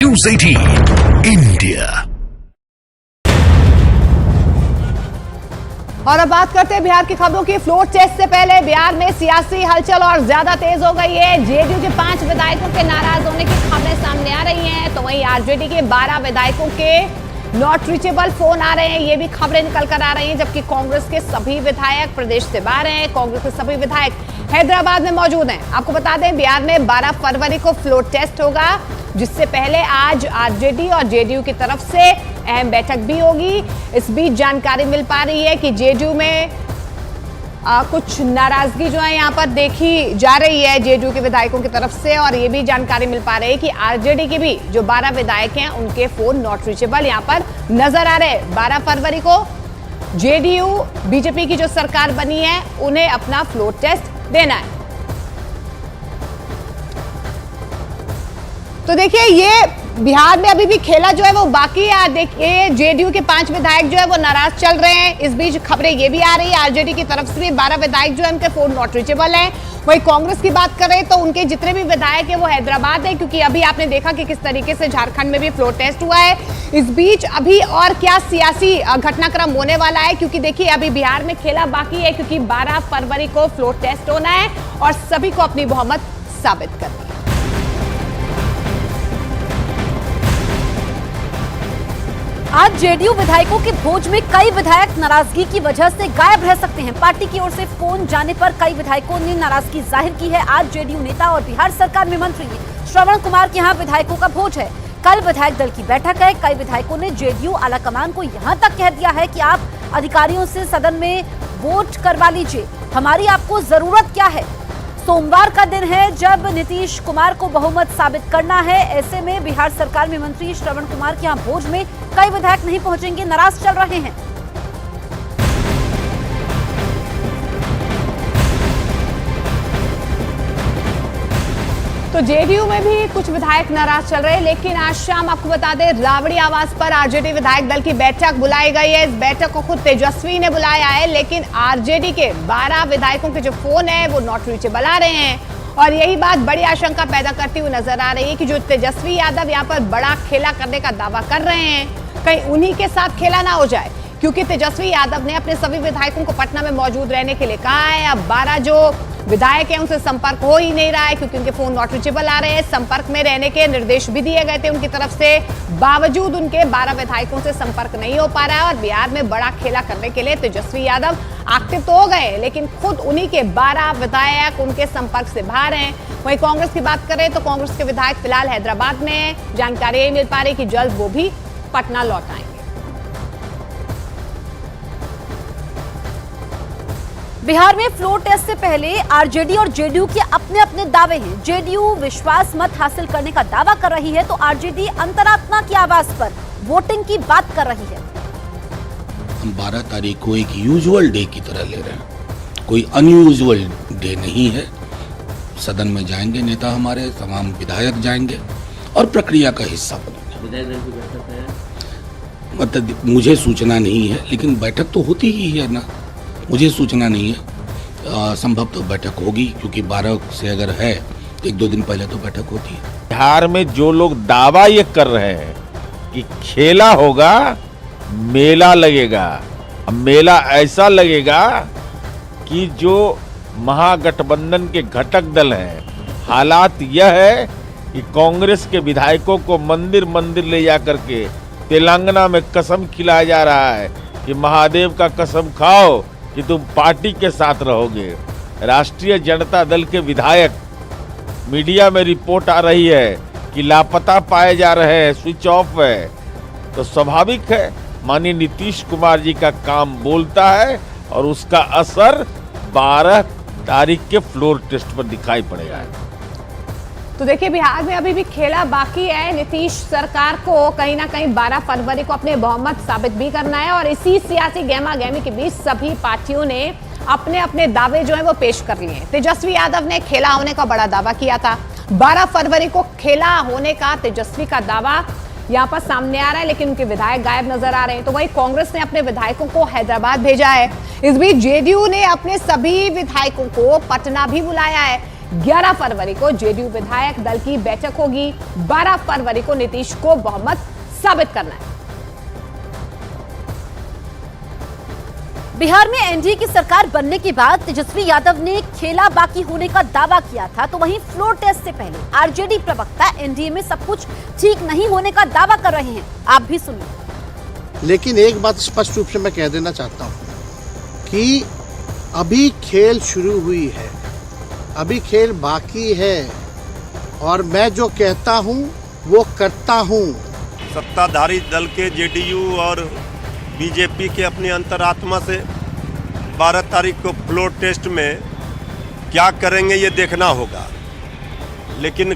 News 18 India. और अब बात करते हैं बिहार की खबरों की। फ्लोर टेस्ट से पहले बिहार में सियासी हलचल और ज्यादा तेज हो गई है। जेडीयू के 5 विधायकों के नाराज होने की खबरें सामने आ रही हैं, तो वहीं आरजेडी के 12 विधायकों के नॉट रीचेबल फोन आ रहे हैं, ये भी खबरें निकल कर आ रही हैं। जबकि कांग्रेस के सभी विधायक प्रदेश से बाहर हैं। कांग्रेस के सभी विधायक हैदराबाद में मौजूद हैं। आपको बता दें, बिहार में 12 फरवरी को फ्लोर टेस्ट होगा, जिससे पहले आज आरजेडी और जेडीयू की तरफ से अहम बैठक भी होगी। इस बीच जानकारी मिल पा रही है कि जेडीयू में कुछ नाराजगी जो है यहाँ पर देखी जा रही है जेडीयू के विधायकों की तरफ से, और ये भी जानकारी मिल पा रही है कि आरजेडी के भी जो 12 विधायक हैं उनके फोन नॉट रीचेबल यहाँ पर नजर आ रहे हैं। 12 फरवरी को जेडीयू बीजेपी की जो सरकार बनी है उन्हें अपना फ्लोर टेस्ट देना है। तो देखिए, ये बिहार में अभी भी खेला जो है वो बाकी है। देखिए, जेडीयू के 5 विधायक जो है वो नाराज चल रहे हैं। इस बीच खबरें ये भी आ रही है आरजेडी की तरफ से भी 12 विधायक जो है उनके फोन नॉट रीचेबल हैं। वहीं कांग्रेस की बात करें तो उनके जितने भी विधायक हैं वो हैदराबाद है, क्योंकि अभी आपने देखा कि किस तरीके से झारखंड में भी फ्लोर टेस्ट हुआ है। इस बीच अभी और क्या सियासी घटनाक्रम होने वाला है, क्योंकि देखिए अभी बिहार में खेला बाकी है, क्योंकि 12 फरवरी को फ्लोर टेस्ट होना है और सभी को अपनी बहुमत साबित करनी है। आज जेडीयू विधायकों के भोज में कई विधायक नाराजगी की वजह से गायब रह सकते हैं। पार्टी की ओर से फोन जाने पर कई विधायकों ने नाराजगी जाहिर की है। आज जेडीयू नेता और बिहार सरकार में मंत्री श्रवण कुमार के यहाँ विधायकों का भोज है। कल विधायक दल की बैठक है। कई विधायकों ने जेडीयू आलाकमान को यहाँ तक कह दिया है कि आप अधिकारियों से सदन में वोट करवा लीजिए, हमारी आपको जरूरत क्या है। सोमवार का दिन है जब नीतीश कुमार को बहुमत साबित करना है। ऐसे में बिहार सरकार में मंत्री श्रवण कुमार के यहाँ भोज में कई विधायक नहीं पहुंचेंगे, नाराज चल रहे हैं। तो जेडीयू में भी कुछ विधायक नाराज चल रहे हैं, लेकिन आज शाम आपको बता दें रावड़ी आवास पर आरजेडी विधायक दल की बैठक बुलाई गई है। इस बैठक को खुद तेजस्वी ने बुलाया है, लेकिन आरजेडी के 12 विधायकों के जो फोन है वो नॉट रीचेबल आ रहे हैं, और यही बात बड़ी आशंका पैदा करती हुई नजर आ रही है कि जो तेजस्वी यादव यहाँ पर बड़ा खेला करने का दावा कर रहे हैं, कहीं उन्हीं के साथ खेला ना हो जाए। क्योंकि तेजस्वी यादव ने अपने सभी विधायकों को पटना में मौजूद रहने के लिए कहा है। अब 12 जो विधायक हैं उनसे संपर्क हो ही नहीं रहा है, क्योंकि उनके फोन नॉट रीचेबल आ रहे हैं। संपर्क में रहने के निर्देश भी दिए गए थे उनकी तरफ से, बावजूद उनके 12 विधायकों से संपर्क नहीं हो पा रहा है। और बिहार में बड़ा खेला करने के लिए तेजस्वी यादव एक्टिव तो हो गए, लेकिन खुद उन्हीं के 12 विधायक उनके संपर्क से बाहर हैं। वहीं कांग्रेस की बात करें तो कांग्रेस के विधायक फिलहाल हैदराबाद में है। जानकारी यही मिल पा रही है कि जल्द वो भी पटना लौट आएंगे। बिहार में फ्लोर टेस्ट से पहले आरजेडी और जेडीयू के अपने अपने दावे हैं। जेडीयू विश्वास मत हासिल करने का दावा कर रही है, तो आरजेडी अंतरात्मा की आवाज पर वोटिंग की बात कर रही है। हम 12 तारीख को एक यूजुअल डे की तरह ले रहे हैं, कोई अनयूजुअल डे नहीं है। सदन में जाएंगे नेता हमारे, तमाम विधायक जाएंगे और प्रक्रिया का हिस्सा बनेंगे। मतलब मुझे सूचना नहीं है, लेकिन बैठक तो होती ही है ना, मुझे सूचना नहीं है। संभव तो बैठक होगी, क्योंकि 12 से अगर है तो 1-2 दिन पहले तो बैठक होती है। बिहार में जो लोग दावा ये कर रहे हैं कि खेला होगा, मेला लगेगा, मेला ऐसा लगेगा कि जो महागठबंधन के घटक दल हैं, हालात यह है कि कांग्रेस के विधायकों को मंदिर मंदिर ले जाकर के तेलंगाना में कसम खिलाया जा रहा है कि महादेव का कसम खाओ कि तुम पार्टी के साथ रहोगे। राष्ट्रीय जनता दल के विधायक, मीडिया में रिपोर्ट आ रही है कि लापता पाए जा रहे हैं, स्विच ऑफ है। तो स्वाभाविक है माननीय नीतीश कुमार जी का काम बोलता है और उसका असर 12 तारीख के फ्लोर टेस्ट पर दिखाई पड़ेगा। तो देखिए, बिहार में अभी भी खेला बाकी है। नीतीश सरकार को कहीं ना कहीं 12 फरवरी को अपने बहुमत साबित भी करना है, और इसी सियासी गहमा गहमी के बीच सभी पार्टियों ने अपने अपने दावे जो है वो पेश कर लिए हैं। तेजस्वी यादव ने खेला होने का बड़ा दावा किया था। 12 फरवरी को खेला होने का तेजस्वी का दावा यहाँ पर सामने आ रहा है, लेकिन उनके विधायक गायब नजर आ रहे हैं। तो वहीं कांग्रेस ने अपने विधायकों को हैदराबाद भेजा है। इस बीच जेडीयू ने अपने सभी विधायकों को पटना भी बुलाया है। 11 फरवरी को जेडीयू विधायक दल की बैठक होगी। 12 फरवरी को नीतीश को बहुमत साबित करना है। बिहार में एनडीए की सरकार बनने के बाद तेजस्वी यादव ने खेला बाकी होने का दावा किया था, तो वहीं फ्लोर टेस्ट से पहले आरजेडी प्रवक्ता एनडीए में सब कुछ ठीक नहीं होने का दावा कर रहे हैं। आप भी सुनिए। लेकिन एक बात स्पष्ट रूप से मैं कह देना चाहता हूं कि अभी खेल शुरू हुई है, अभी खेल बाकी है और मैं जो कहता हूं वो करता हूं। सत्ताधारी दल के जेडीयू और बीजेपी के अपनी अंतरात्मा से 12 तारीख को फ्लोर टेस्ट में क्या करेंगे ये देखना होगा, लेकिन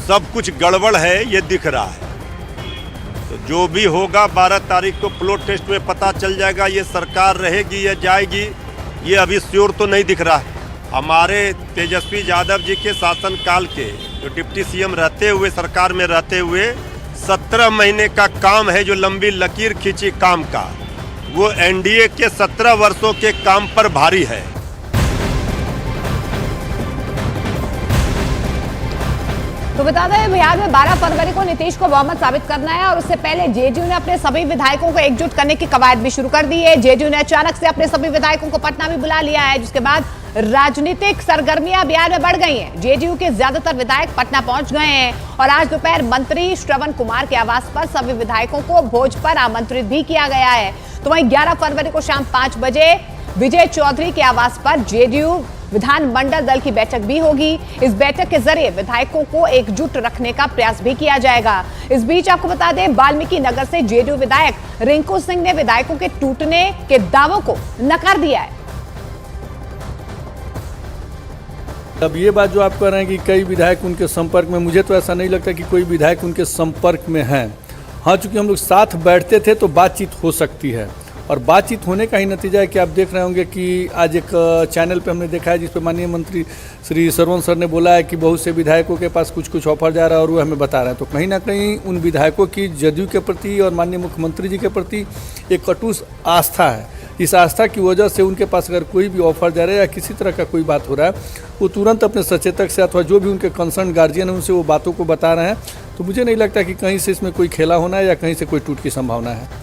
सब कुछ गड़बड़ है ये दिख रहा है। तो जो भी होगा 12 तारीख को फ्लोर टेस्ट में पता चल जाएगा। ये सरकार रहेगी या जाएगी ये अभी श्योर तो नहीं दिख रहा है। हमारे तेजस्वी यादव जी के शासनकाल के जो डिप्टी सीएम रहते हुए, सरकार में रहते हुए 17 महीने का काम है जो लंबी लकीर खींची काम का, वो एनडीए के 17 वर्षों के काम पर भारी है। तो बता दें, बिहार में 12 फरवरी को नीतीश को बहुमत साबित करना है और उससे पहले जेडीयू ने अपने सभी विधायकों को एकजुट करने की कवायद भी शुरू कर दी है। जेडीयू ने अचानक से अपने सभी विधायकों को पटना भी बुला लिया है, जिसके बाद राजनीतिक सरगर्मियां बिहार में बढ़ गई हैं। जेडीयू के ज्यादातर विधायक पटना पहुंच गए हैं और आज दोपहर मंत्री श्रवण कुमार के आवास पर सभी विधायकों को भोज पर आमंत्रित भी किया गया है। तो वहीं 11 फरवरी को शाम 5 बजे विजय चौधरी के आवास पर जेडीयू विधानमंडल दल की बैठक भी होगी। इस बैठक के जरिए विधायकों को एकजुट रखने का प्रयास भी किया जाएगा। इस बीच आपको बता दें, वाल्मीकि नगर से जेडीयू विधायक रिंकू सिंह ने विधायकों के टूटने के दावों को नकार दिया है। अब ये बात जो आप कह रहे हैं कि कई विधायक उनके संपर्क में, मुझे तो ऐसा नहीं लगता कि कोई विधायक उनके संपर्क में है। हाँ, चूंकि हम लोग साथ बैठते थे तो बातचीत हो सकती है और बातचीत होने का ही नतीजा है कि आप देख रहे होंगे कि आज एक चैनल पे हमने देखा है जिस पे माननीय मंत्री श्री सरवण सर ने बोला है कि बहुत से विधायकों के पास कुछ ऑफर जा रहा है और वो हमें बता रहे हैं। तो कहीं ना कहीं उन विधायकों की जदयू के प्रति और माननीय मुख्यमंत्री जी के प्रति एक कटुस आस्था है। इस आस्था की वजह से उनके पास अगर कोई भी ऑफर जा रहा है या किसी तरह का कोई बात हो रहा है, वो तुरंत अपने सचेतक से अथवा जो भी उनके कंसर्न गार्जियन है उनसे वो बातों को बता रहे हैं। तो मुझे नहीं लगता कि कहीं से इसमें कोई खेला होना है या कहीं से कोई टूट की संभावना है।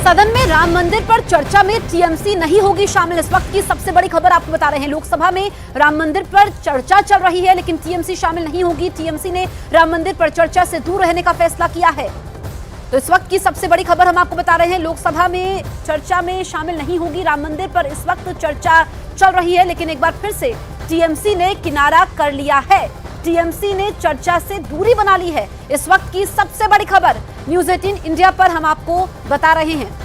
सदन में राम मंदिर पर चर्चा में टीएमसी नहीं होगी शामिल। इस वक्त की सबसे बड़ी खबर आपको बता रहे हैं। लोकसभा में राम मंदिर पर चर्चा चल रही है लेकिन टीएमसी शामिल नहीं होगी। टीएमसी ने राम मंदिर पर चर्चा से दूर रहने का फैसला किया है। तो इस वक्त की सबसे बड़ी खबर हम आपको बता रहे हैं। लोकसभा में चर्चा में शामिल नहीं होगी। राम मंदिर पर इस वक्त चर्चा चल रही है लेकिन एक बार फिर से टीएमसी ने किनारा कर लिया है। टीएमसी ने चर्चा से दूरी बना ली है। इस वक्त की सबसे बड़ी खबर न्यूज़ 18 इंडिया पर हम आपको बता रहे हैं।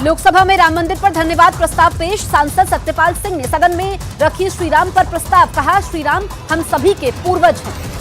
लोकसभा में राम मंदिर पर धन्यवाद प्रस्ताव पेश। सांसद सत्यपाल सिंह ने सदन में रखी श्रीराम पर प्रस्ताव। कहा, श्रीराम हम सभी के पूर्वज हैं।